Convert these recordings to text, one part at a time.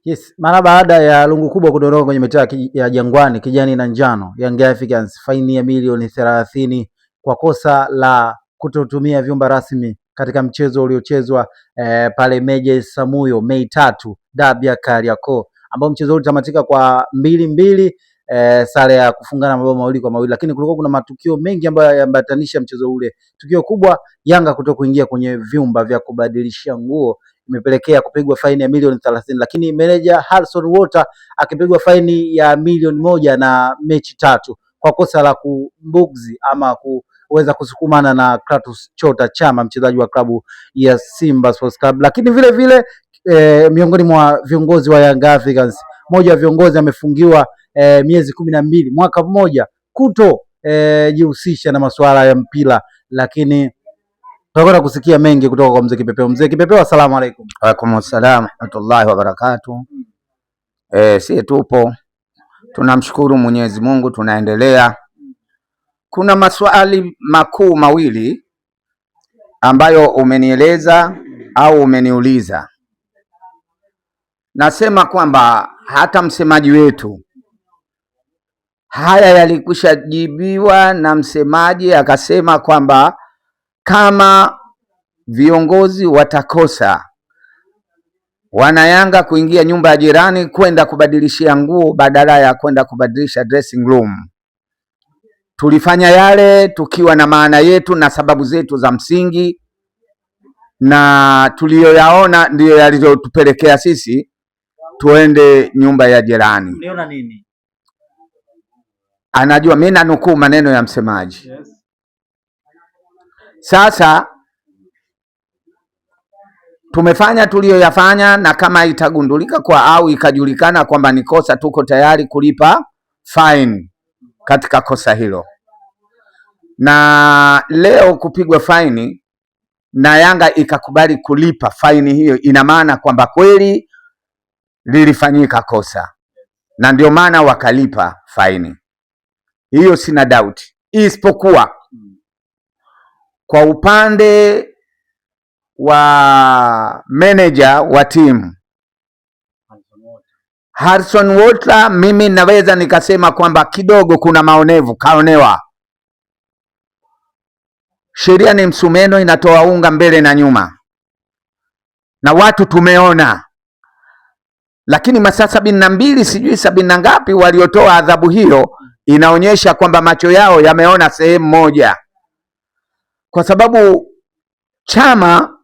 Yes, mara baada ya lungu kubwa kudondoka kwenye mitaa ya Jangwani, kijani na njano, Young Africans faini ya milioni 30 kwa kosa la kutotumia vyumba rasmi katika mchezo uliochezwa pale Meja Samuyo Mei 3, dabi ya Kariakoo, ambao mchezo ulitamatika kwa 2-2, sare ya kufungana mabao 2-2, lakini kulikuwa kuna matukio mengi ambayo yambatanisha mchezo ule. Tukio kubwa, Yanga kutokuingia kwenye vyumba vya kubadilishia nguo imepelekea kupigwa faini ya milioni 30, lakini meneja Harrison Walter akipigwa faini ya milioni 1 na mechi 3 kwa kosa la kumbugzi ama kuweza kusukumana na Kratos Chota Chama, mchezaji wa klabu ya Simba Sports Club. Lakini vile vile miongoni mwa viongozi wa Young Africans, mmoja wa viongozi amefungiwa miezi 12, mwaka mmoja, kuto jihusisha na masuala ya mpira. Lakini tutakwenda kusikia mengi kutoka kwa Mzee Kipepeo. Mzee Kipepeo, asalamu alaykum. Wa alaykum assalam wa rahmatullahi wa barakatuh. Si tupo, tunamshukuru Mwenyezi Mungu, tunaendelea. Kuna maswali makuu mawili ambayo umenieleza au umeniuliza. Nasema kwamba hata msemaji wetu haya yalikwisha jibiwa na msemaji, akasema kwamba kama viongozi watakosa wanayanga kuingia nyumba ya jirani kwenda kubadilishia nguo badala ya kwenda kubadilisha dressing room, tulifanya yale tukiwa na maana yetu na sababu zetu za msingi, na tuliyoyaona ndiyo yalizotupelekea sisi tuende nyumba ya jirani. Uliona nini? Anajua mimi nanukuu maneno ya msemaji. Yes. Sasa tumefanya tuliyoyafanya, na kama itagundulika kwa au ikajulikana kwamba ni kosa, tuko tayari kulipa fine katika kosa hilo. Na leo kupigwa faini na Yanga ikakubali kulipa faini hiyo, ina maana kwamba kweli lilifanyika kosa, na ndio maana wakalipa faini hiyo, sina doubt. Isipokuwa kwa upande wa manager wa timu Harrison Walter, mimi naweza nikasema kwamba kidogo kuna maonevu, kaonewa. Sheria ni msumeno, inatoa unga mbele na nyuma, na watu tumeona. Lakini masaa 72 sijui 70 ngapi waliotoa adhabu hiyo, inaonyesha kwamba macho yao yameona sehemu moja, kwa sababu Chama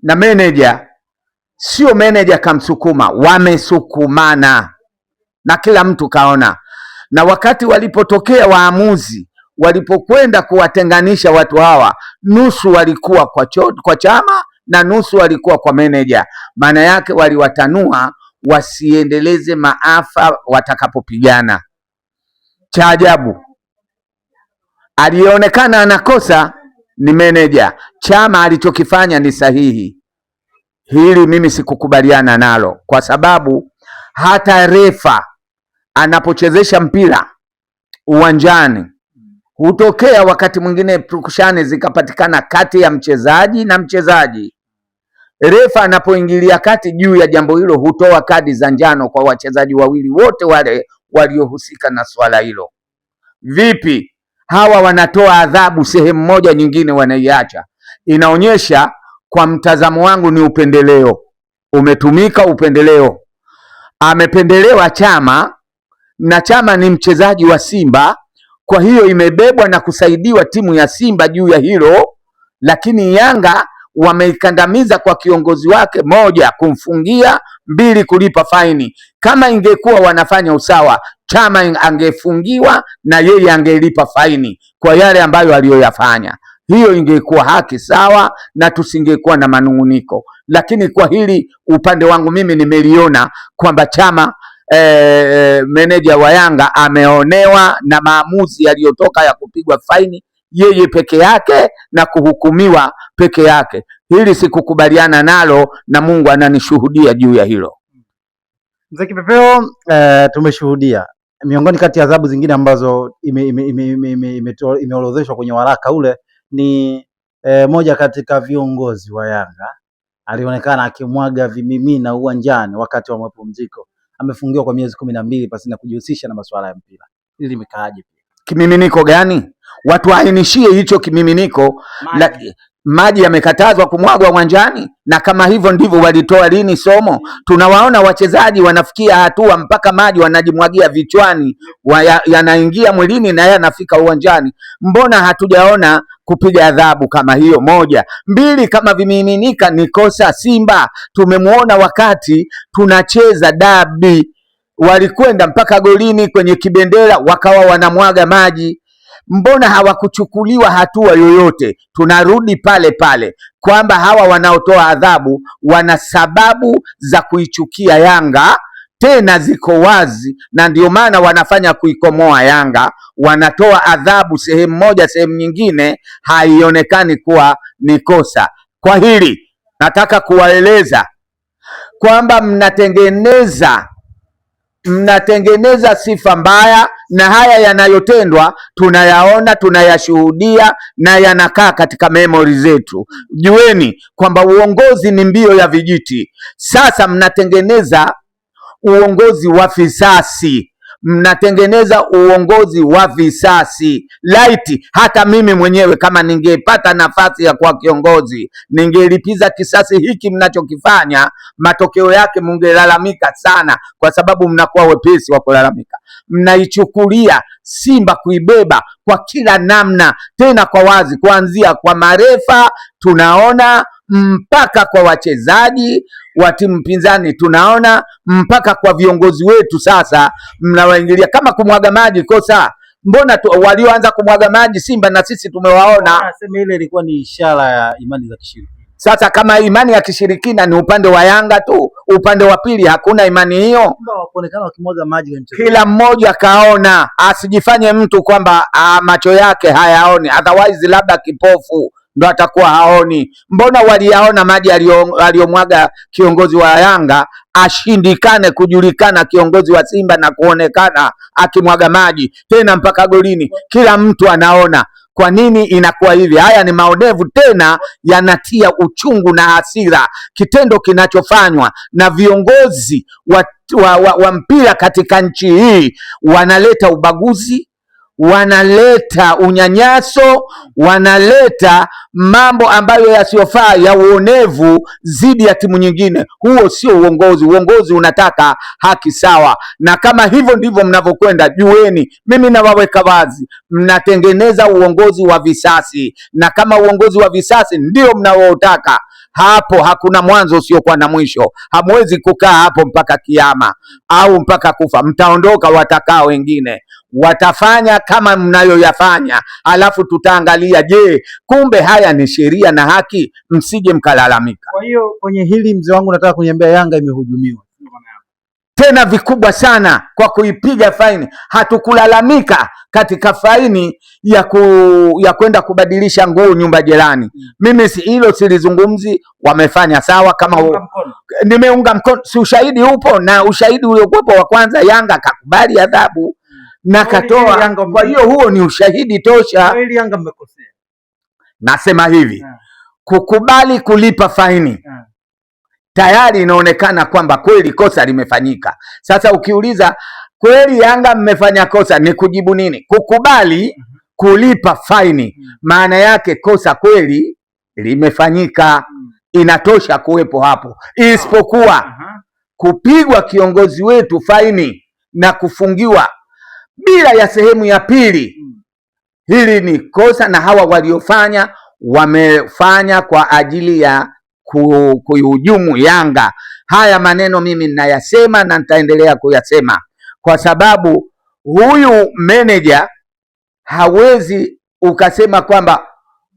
na manager, sio manager kamsukuma, wamesukumana na kila mtu kaona. Na wakati walipotokea waamuzi, walipokwenda kuwatenganisha watu hawa, nusu walikuwa kwa Chama na nusu walikuwa kwa manager. Maana yake waliwatanua wasiendeleze maafa watakapopigana. Cha ajabu, alionekana anakosa ni manager. Chama alichokifanya ni sahihi. Hili mimi sikukubaliana nalo, kwa sababu hata refa anapochezesha mpira uwanjani hutokea wakati mwingine purukushani zikapatikana kati ya mchezaji na mchezaji. Refa anapoingilia kati juu ya jambo hilo hutoa kadi za njano kwa wachezaji wawili wote wale waliohusika na swala hilo. Vipi hawa wanatoa adhabu sehemu moja, nyingine wanaiacha? Inaonyesha kwa mtazamo wangu ni upendeleo, umetumika upendeleo. Amependelewa Chama, na Chama ni mchezaji wa Simba, kwa hiyo imebebwa na kusaidiwa timu ya Simba juu ya hilo. Lakini Yanga wameikandamiza kwa kiongozi wake: 1, kumfungia; 2, kulipa faini. Kama ingekuwa wanafanya usawa, Chama angefungiwa na yeye angelipa faini kwa yale ambayo aliyoyafanya. Hiyo ingekuwa haki sawa na tusingekuwa na manunguniko. Lakini kwa hili upande wangu mimi nimeliona kwamba Chama meneja wa Yanga ameonewa na maamuzi yaliyotoka ya kupigwa faini yeye peke yake na kuhukumiwa peke yake. Hili sikukubaliana nalo, na Mungu ananishuhudia juu ya hilo. Mzee Kipepeo, tumeshuhudia miongoni kati ya adhabu zingine ambazo imeorodheshwa kwenye waraka ule ni moja katika viongozi wa Yanga alionekana akimwaga vimimina uwanjani wakati wa mapumziko. Amefungiwa kwa miezi 12 pasina kujihusisha na masuala ya mpira. Hili limekaaje? Kimiminiko gani? Watu waainishie hicho kimiminiko. Maji yamekatazwa kumwagwa uwanjani, na kama hivyo ndivyo walitoa lini somo? Tunawaona wachezaji wanafikia hatua mpaka maji wanajimwagia vichwani, yanaingia mwilini na yanafika uwanjani. Mbona hatujaona kupiga adhabu kama hiyo? Moja. Mbili, kama vimiminika ni kosa, Simba tumemuona wakati tunacheza dabi, walikwenda mpaka golini kwenye kibendera wakawa wanamwaga maji. Mbona hawakuchukuliwa hatua yoyote? Tunarudi pale pale kwamba hawa wanaotoa adhabu wana sababu za kuichukia Yanga, tena ziko wazi, na ndio maana wanafanya kuikomoa Yanga. Wanatoa adhabu sehemu moja, sehemu nyingine haionekani kuwa ni kosa. Kwa hili nataka kuwaeleza kwamba mnatengeneza sifa mbaya, na haya yanayotendwa tunayaona, tunayashuhudia na yanakaa katika memory zetu. Jueni kwamba uongozi ni mbio ya vijiti. Sasa mnatengeneza uongozi wa visasi, mnatengeneza uongozi wa visasi. Laiti hata mimi mwenyewe kama ningepata nafasi ya kuwa kiongozi, ningelipiza kisasi hiki mnachokifanya. Matokeo yake mungelalamika sana, kwa sababu mnakuwa wepesi wa kulalamika. Mnaichukulia Simba kuibeba kwa kila namna, tena kwa wazi, kuanzia kwa marefa tunaona, mpaka kwa wachezaji wa timu pinzani tunaona, mpaka kwa viongozi wetu. Sasa mnawaingilia kama kumwaga maji kosa. Mbona walioanza kumwaga maji Simba na sisi tumewaona. Nasema ile ilikuwa ni ishara ya imani za kishirikina. Sasa kama imani ya kishirikina ni upande wa Yanga tu, upande wa pili hakuna imani hiyo. Kuonekana wakimwaga maji kwenye mchezo, kila mmoja kaona. Asijifanye mtu kwamba macho yake hayaoni, otherwise labda kipofu ndo atakuwa haoni. Mbona waliyaona maji aliyomwaga kiongozi wa Yanga, ashindikane kujulikana kiongozi wa Simba na kuonekana akimwaga maji tena mpaka golini? Kila mtu anaona. Kwa nini inakuwa hivi? Haya ni maonevu, tena yanatia uchungu na hasira. Kitendo kinachofanywa na viongozi wa mpira katika nchi hii, wanaleta ubaguzi, wanaleta unyanyaso, wanaleta mambo ambayo yasiyofaa ya uonevu dhidi ya timu nyingine. Huo sio uongozi. Uongozi unataka haki sawa, na kama hivyo ndivyo mnavyokwenda, jueni, mimi nawaweka wazi, mnatengeneza uongozi wa visasi, na kama uongozi wa visasi ndio mnaoutaka, hapo hakuna mwanzo usiokuwa na mwisho. Hamwezi kukaa hapo mpaka kiyama au mpaka kufa. Mtaondoka, watakaa wengine, watafanya kama mnayoyafanya, alafu tutaangalia, je, kumbe haya ni sheria na haki? Msije mkalalamika. Kwa hiyo kwenye hili, mzee wangu, nataka kuniambia Yanga imehujumiwa tena vikubwa sana kwa kuipiga faini. Hatukulalamika katika faini ya kwenda kubadilisha nguo nyumba jirani. Mimi hilo silizungumzi. Wamefanya sawa, kama nimeunga mkono, si ushahidi upo, na ushahidi uliokuwepo wa kwanza, Yanga kakubali adhabu na katoa. Kwa hiyo huo ni ushahidi tosha. Yanga mmekosea. Nasema hivi, kukubali kulipa faini tayari inaonekana kwamba kweli kosa limefanyika. Sasa ukiuliza kweli Yanga mmefanya kosa, ni kujibu nini? Kukubali kulipa faini, maana yake kosa kweli limefanyika, inatosha kuwepo hapo. Isipokuwa kupigwa kiongozi wetu faini na kufungiwa bila ya sehemu ya pili, hili ni kosa, na hawa waliofanya wamefanya kwa ajili ya kuihujumu Yanga. Haya maneno mimi ninayasema na nitaendelea kuyasema, kwa sababu huyu meneja hawezi ukasema kwamba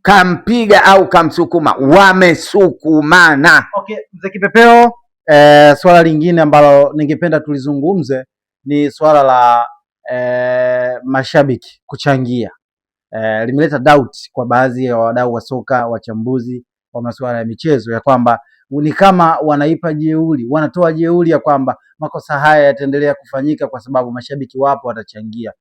kampiga au kamsukuma, wamesukumana. Okay, mzee Kipepeo, swala lingine ambalo ningependa tulizungumze ni swala la mashabiki kuchangia. Limeleta doubt kwa baadhi ya wadau wa soka, wachambuzi wa masuala ya michezo, ya kwamba ni kama wanaipa jeuri, wanatoa jeuri ya kwamba makosa haya yataendelea kufanyika kwa sababu mashabiki wapo watachangia.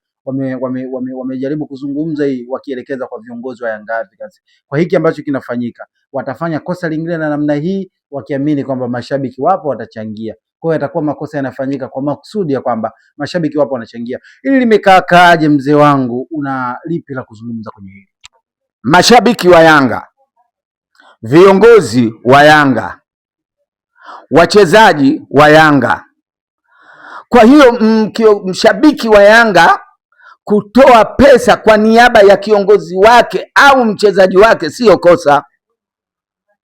Wamejaribu kuzungumza hii wakielekeza kwa viongozi wa Young Africans, kwa hiki ambacho kinafanyika, watafanya kosa lingine na namna hii wakiamini kwamba mashabiki wapo watachangia. Kwa hiyo yatakuwa makosa yanafanyika kwa makusudi ya kwamba mashabiki wapo wanachangia. Hili limekaaje mzee wangu, una lipi la kuzungumza kwenye hili? Mashabiki wa Yanga, viongozi wa Yanga, wachezaji wa Yanga. Kwa hiyo mshabiki wa Yanga kutoa pesa kwa niaba ya kiongozi wake au mchezaji wake sio kosa.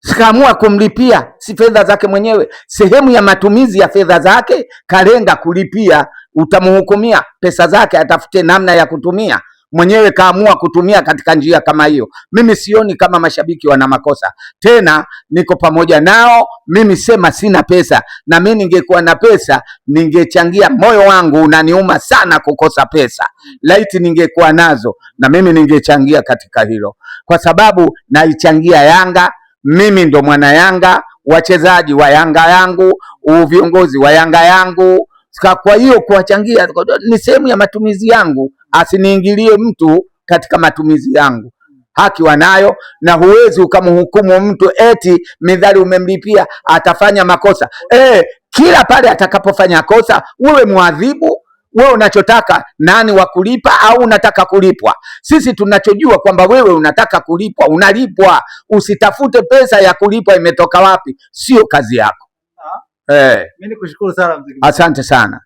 Sikaamua kumlipia, si fedha zake mwenyewe, sehemu ya matumizi ya fedha zake kalenga kulipia, utamhukumia pesa zake, atafute namna ya kutumia. Mwenyewe kaamua kutumia katika njia kama hiyo. Mimi sioni kama mashabiki wana makosa. Tena niko pamoja nao. Mimi sema sina pesa, na mimi ningekuwa na pesa ningechangia. Moyo wangu unaniuma sana kukosa pesa. Laiti ningekuwa nazo na mimi ningechangia katika hilo, kwa sababu naichangia Yanga. Mimi ndo mwana Yanga, wachezaji wa Yanga yangu, viongozi wa Yanga yangu. Kwa hiyo kuwachangia ni sehemu ya matumizi yangu. Asiniingilie mtu katika matumizi yangu, haki wanayo, na huwezi ukamhukumu mtu eti midhali umemlipia atafanya makosa. Kila pale atakapofanya kosa wewe muadhibu. Wewe unachotaka nani wa kulipa, au unataka kulipwa? Sisi tunachojua kwamba wewe unataka kulipwa, unalipwa. Usitafute pesa ya kulipwa imetoka wapi, sio kazi yako. Mimi nikushukuru sana mzee. Asante sana.